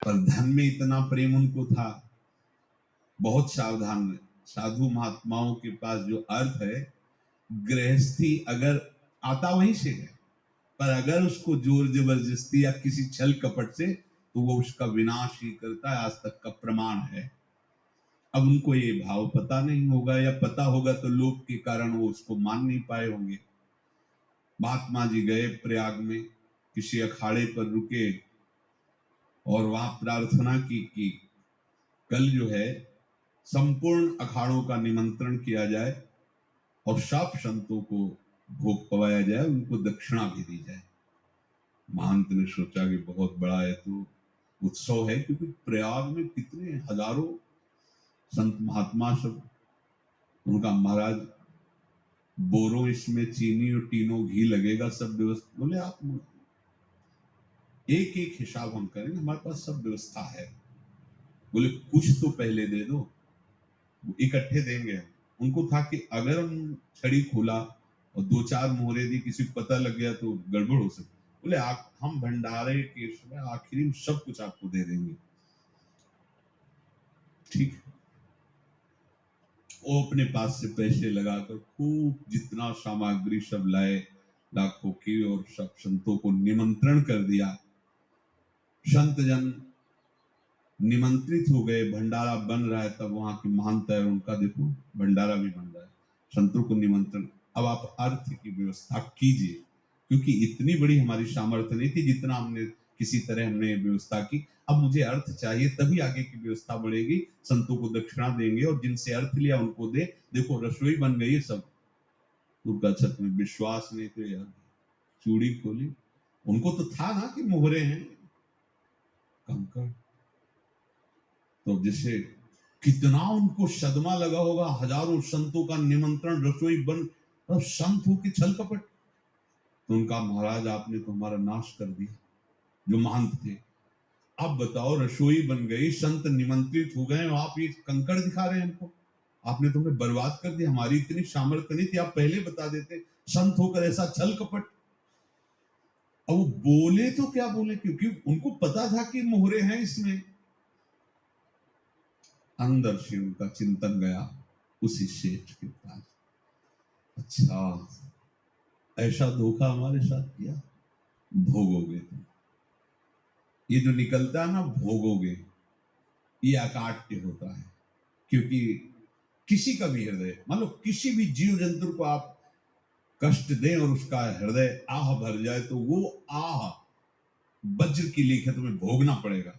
पर धन में इतना प्रेम उनको था, बहुत सावधान रहे। साधु महात्माओं के पास जो अर्थ है, गृहस्थी अगर आता वहीं से है, पर अगर उसको जोर जबरदस्ती या किसी छल कपट से, तो वो उसका विनाश ही करता है। आज तक का प्रमाण है। अब उनको ये भाव पता नहीं होगा, या पता होगा तो लोभ के कारण वो उसको मान नहीं पाए होंगे। महात्मा जी गए प्रयाग में, किसी अखाड़े पर रुके और वहां प्रार्थना की कि कल जो है संपूर्ण अखाड़ों का निमंत्रण किया जाए और सब संतों को भोग पवाया जाए, उनको दक्षिणा भी दी जाए। महंत ने सोचा कि बहुत बड़ा है तो उत्सव है, क्योंकि प्रयाग में कितने हजारों संत महात्मा सब। उनका महाराज बोरो इसमें चीनी और तीनों घी लगेगा, सब व्यवस्था। बोले आप एक एक हिसाब हम करेंगे, हमारे पास सब व्यवस्था है। बोले कुछ तो पहले दे दो, इकट्ठे देंगे। उनको था कि अगर हम छड़ी खोला और दो चार मोहरे दी, किसी को पता लग गया तो गड़बड़ हो सकती। बोले हम भंडारे के समय आखिरी में सब कुछ आपको दे देंगे। ठीक। वो अपने पास से पैसे लगाकर खूब जितना सामग्री सब लाए, लाखों की, और सब संतों को निमंत्रण कर दिया। संत जन निमंत्रित हो गए, भंडारा बन रहा है। तब वहां की महानता है, उनका देखो भंडारा भी बन रहा है, संतों को निमंत्रण। अब आप अर्थ की व्यवस्था कीजिए, क्योंकि इतनी बड़ी हमारी सामर्थ्य नहीं थी जितना हमने किसी तरह हमने व्यवस्था की। अब मुझे अर्थ चाहिए, तभी आगे की व्यवस्था बढ़ेगी। संतों को दक्षिणा देंगे और जिनसे अर्थ लिया उनको दे। देखो रसोई बन गई है सब। उनका छत में विश्वास नहीं तो यार चूड़ी खोली। उनको तो था ना कि मोहरे हैं कंकड़। तो जिसे कितना उनको सदमा लगा होगा, हजारों संतों का निमंत्रण, रसोई बन, और संत हो के छल कपट। तो उनका महाराज आपने तो हमारा नाश कर दिया, जो महंत थे। अब बताओ रसोई बन गई, संत निमंत्रित हो गए, आप ये कंकड़ दिखा रहे हैं हमको। आपने तो हमें बर्बाद कर दिया, हमारी इतनी सामर्थ्य नहीं थी, आप पहले बता देते। संत होकर ऐसा छल कपट। अब वो बोले तो क्या बोले, क्योंकि उनको पता था कि मोहरे हैं इसमें। अंदर से उनका चिंतन गया उसी सेठ के पास। अच्छा, ऐसा धोखा हमारे साथ किया, भोगोगे तुम। ये जो निकलता है ना भोगोगे, ये अकाट्य होता है। क्योंकि किसी का भी हृदय, मान लो किसी भी जीव जंतु को आप कष्ट दें और उसका हृदय आह भर जाए, तो वो आह वज्र की लीक है, तुम्हें भोगना पड़ेगा।